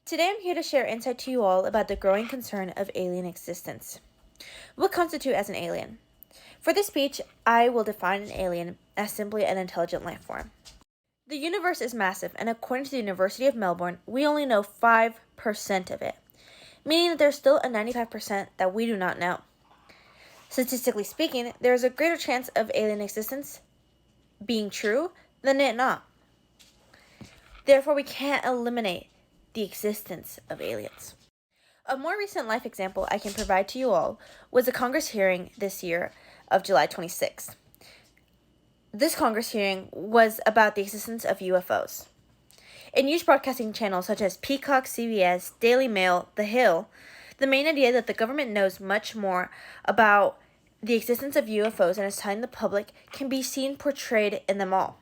Today I'm here to share insight to you all about the growing concern of alien existence. What constitutes as an alien? For this speech, I will define an alien as simply an intelligent life form. The universe is massive, and according to the University of Melbourne, we only know 5% of it, meaning that there's still a 95% that we do not know. Statistically speaking, there is a greater chance of alien existence being true than it not. Therefore, we can't eliminate the existence of aliens. A more recent life example I can provide to you all was a Congress hearing this year of July 26th. This Congress hearing was about the existence of UFOs. In news broadcasting channels such as Peacock, CBS, Daily Mail, The Hill, the main idea that the government knows much more about the existence of UFOs and is telling the public can be seen portrayed in them all.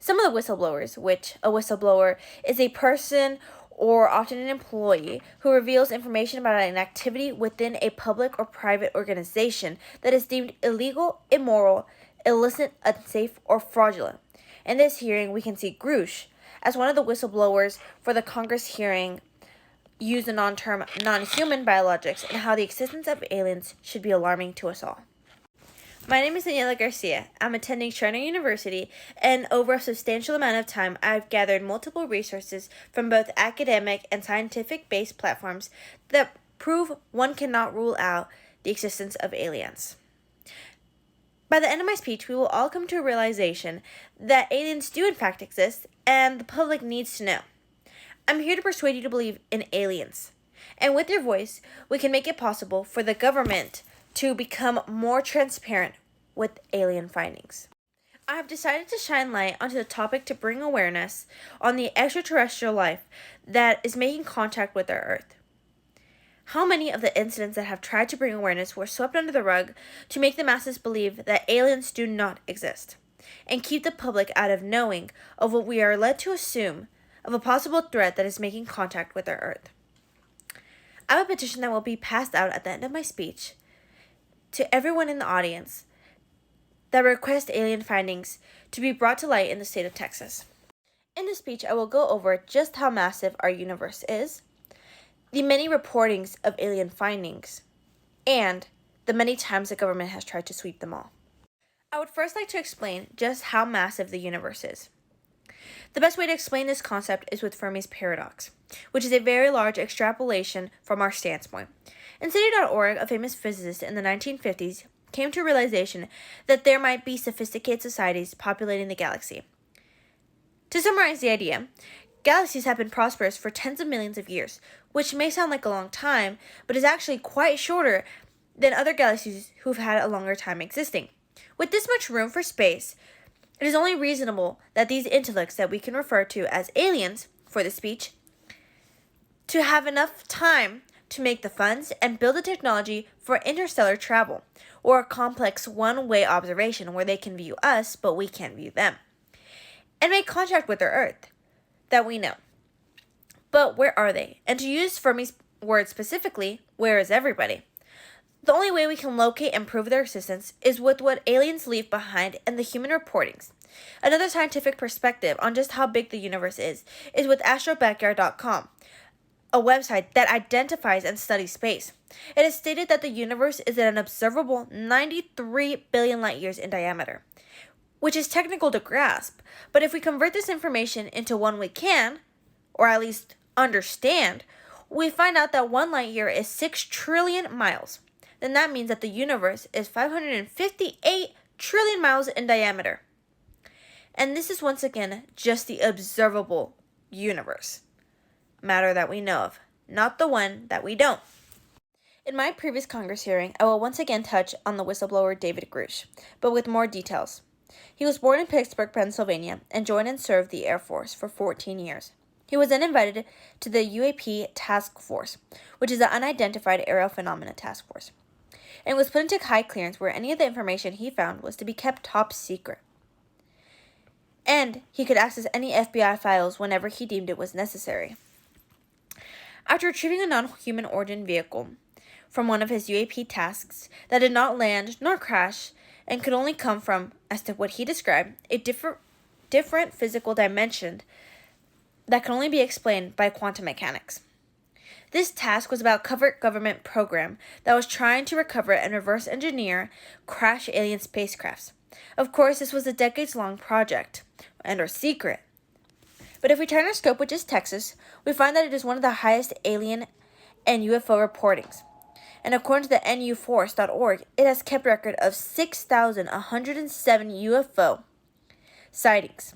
Some of the whistleblowers, which a whistleblower is a person or often an employee who reveals information about an activity within a public or private organization that is deemed illegal, immoral, illicit, unsafe, or fraudulent. In this hearing, we can see Grush as one of the whistleblowers for the Congress hearing used the non-term non-human biologics and how the existence of aliens should be alarming to us all. My name is Daniela Garcia. I'm attending China University, and over a substantial amount of time, I've gathered multiple resources from both academic and scientific-based platforms that prove one cannot rule out the existence of aliens. By the end of my speech, we will all come to a realization that aliens do in fact exist, and the public needs to know. I'm here to persuade you to believe in aliens, and with your voice, we can make it possible for the government to become more transparent with alien findings. I have decided to shine light onto the topic to bring awareness on the extraterrestrial life that is making contact with our Earth. How many of the incidents that have tried to bring awareness were swept under the rug to make the masses believe that aliens do not exist, and keep the public out of knowing of what we are led to assume of a possible threat that is making contact with our Earth. I have a petition that will be passed out at the end of my speech to everyone in the audience that request alien findings to be brought to light in the state of Texas. In this speech, I will go over just how massive our universe is, the many reportings of alien findings, and the many times the government has tried to sweep them all. I would first like to explain just how massive the universe is. The best way to explain this concept is with Fermi's paradox, which is a very large extrapolation from our standpoint. In City.org, a famous physicist in the 1950s came to a realization that there might be sophisticated societies populating the galaxy. To summarize the idea, galaxies have been prosperous for tens of millions of years, which may sound like a long time, but is actually quite shorter than other galaxies who've had a longer time existing. With this much room for space, it is only reasonable that these intellects that we can refer to as aliens for the speech to have enough time to make the funds and build the technology for interstellar travel, or a complex one-way observation where they can view us, but we can't view them, and make contact with their Earth that we know. But where are they? And to use Fermi's words specifically, where is everybody? The only way we can locate and prove their existence is with what aliens leave behind and the human reportings. Another scientific perspective on just how big the universe is with astrobackyard.com, a website that identifies and studies space. It is stated that the universe is at an observable 93 billion light years in diameter, which is technical to grasp, but if we convert this information into one we can, or at least understand, we find out that 1 light year is 6 trillion miles. Then that means that the universe is 558 trillion miles in diameter. And this is once again just the observable universe. Matter that we know of, not the one that we don't. In my previous Congress hearing, I will once again touch on the whistleblower David Grush, but with more details. He was born in Pittsburgh, Pennsylvania, and joined and served the Air Force for 14 years. He was then invited to the UAP Task Force, which is the Unidentified Aerial Phenomena Task Force, and was put into high clearance where any of the information he found was to be kept top secret. And he could access any FBI files whenever he deemed it was necessary. After retrieving a non-human origin vehicle from one of his UAP tasks that did not land nor crash and could only come from, as to what he described, a different physical dimension that can only be explained by quantum mechanics. This task was about a covert government program that was trying to recover and reverse engineer crashed alien spacecrafts. Of course, this was a decades-long project and/or secret. But if we turn our scope, which is Texas, we find that it is one of the highest alien and UFO reportings. And according to the nuforce.org, it has kept record of 6,107 UFO sightings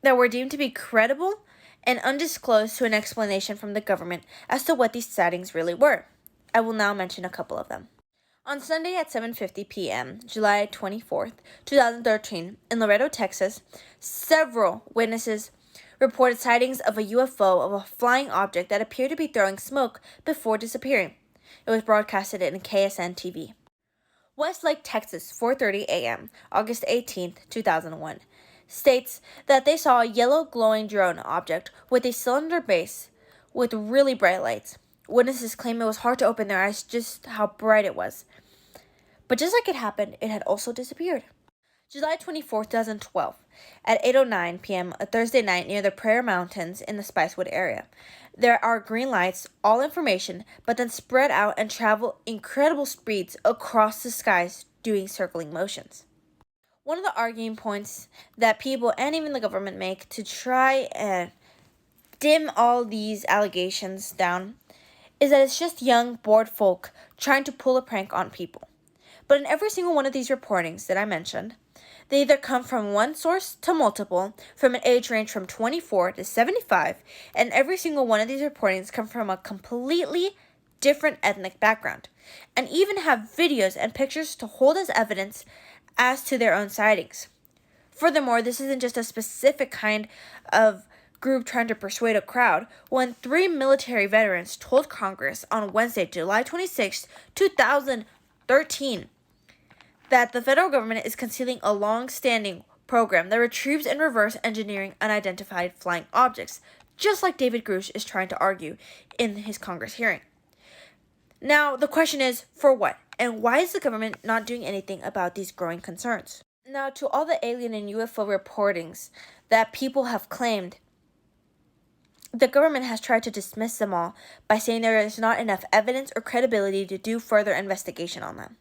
that were deemed to be credible and undisclosed to an explanation from the government as to what these sightings really were. I will now mention a couple of them. On Sunday at 7:50 p.m., July 24th, 2013, in Laredo, Texas, several witnesses reported sightings of a UFO of a flying object that appeared to be throwing smoke before disappearing. It was broadcasted in KSN TV. Westlake, Texas, 4:30 a.m., August 18th, 2001, states that they saw a yellow glowing drone object with a cylinder base with really bright lights. Witnesses claim it was hard to open their eyes just how bright it was. But just like it happened, it had also disappeared. July 24, 2012, at 8:09 p.m., a Thursday night near the Prairie Mountains in the Spicewood area. There are green lights, all information, but then spread out and travel incredible speeds across the skies doing circling motions. One of the arguing points that people and even the government make to try and dim all these allegations down is that it's just young, bored folk trying to pull a prank on people. But in every single one of these reportings that I mentioned, they either come from one source to multiple, from an age range from 24 to 75, and every single one of these reportings come from a completely different ethnic background, and even have videos and pictures to hold as evidence as to their own sightings. Furthermore, this isn't just a specific kind of group trying to persuade a crowd. When 3 military veterans told Congress on Wednesday, July 26, 2013, that the federal government is concealing a long-standing program that retrieves and reverse engineering unidentified flying objects, just like David Grush is trying to argue in his Congress hearing. Now, the question is, for what? And why is the government not doing anything about these growing concerns? Now, to all the alien and UFO reportings that people have claimed, the government has tried to dismiss them all by saying there is not enough evidence or credibility to do further investigation on them.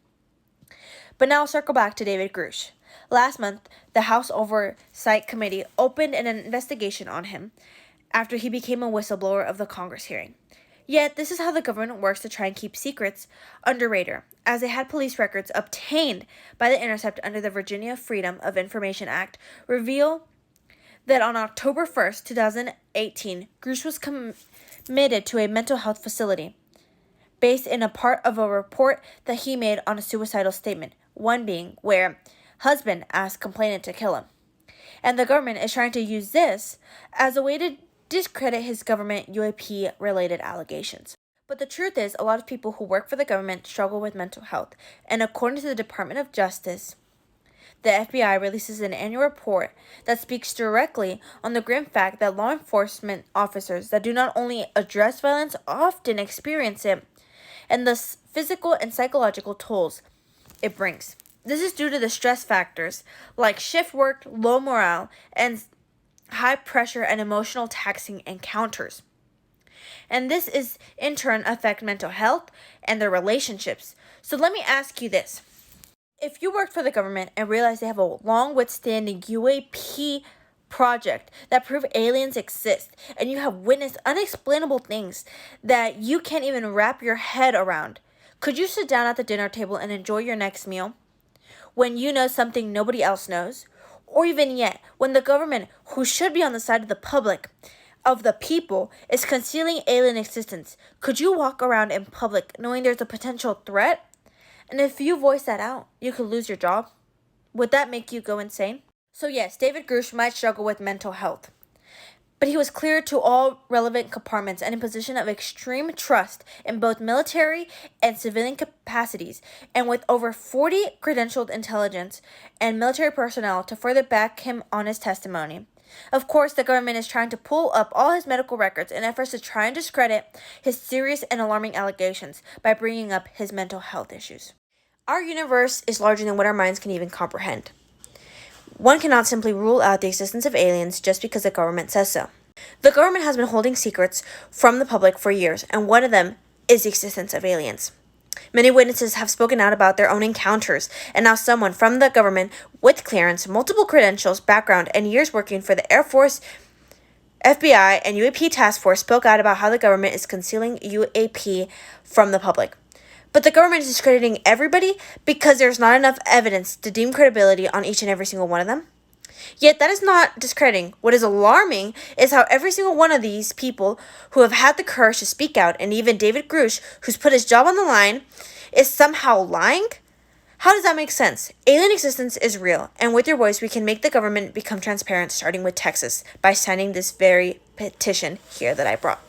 But now I'll circle back to David Grush. Last month, the House Oversight Committee opened an investigation on him after he became a whistleblower of the Congress hearing. Yet, this is how the government works to try and keep secrets under radar, as they had police records obtained by The Intercept under the Virginia Freedom of Information Act reveal that on October 1st, 2018, Grush was committed to a mental health facility based in a part of a report that he made on a suicidal statement, one being where husband asked complainant to kill him. And the government is trying to use this as a way to discredit his government UAP-related allegations. But the truth is, a lot of people who work for the government struggle with mental health, and according to the Department of Justice, the FBI releases an annual report that speaks directly on the grim fact that law enforcement officers that do not only address violence often experience it, and the physical and psychological tolls it brings. This is due to the stress factors like shift work, low morale, and high pressure and emotional taxing encounters. And this is in turn affect mental health and their relationships. So let me ask you this. If you work for the government and realize they have a long withstanding UAP project that prove aliens exist, and you have witnessed unexplainable things that you can't even wrap your head around, could you sit down at the dinner table and enjoy your next meal when you know something nobody else knows? Or even yet, when the government, who should be on the side of the public, of the people, is concealing alien existence, could you walk around in public knowing there's a potential threat? And if you voice that out, you could lose your job. Would that make you go insane? So yes, David Grush might struggle with mental health, but he was cleared to all relevant compartments and in position of extreme trust in both military and civilian capacities, and with over 40 credentialed intelligence and military personnel to further back him on his testimony. Of course, the government is trying to pull up all his medical records in efforts to try and discredit his serious and alarming allegations by bringing up his mental health issues. Our universe is larger than what our minds can even comprehend. One cannot simply rule out the existence of aliens just because the government says so. The government has been holding secrets from the public for years, and one of them is the existence of aliens. Many witnesses have spoken out about their own encounters, and now someone from the government with clearance, multiple credentials, background, and years working for the Air Force, FBI, and UAP task force spoke out about how the government is concealing UAP from the public. But the government is discrediting everybody because there's not enough evidence to deem credibility on each and every single one of them. Yet that is not discrediting. What is alarming is how every single one of these people who have had the courage to speak out, and even David Grush, who's put his job on the line, is somehow lying? How does that make sense? Alien existence is real, and with your voice, we can make the government become transparent, starting with Texas, by signing this very petition here that I brought.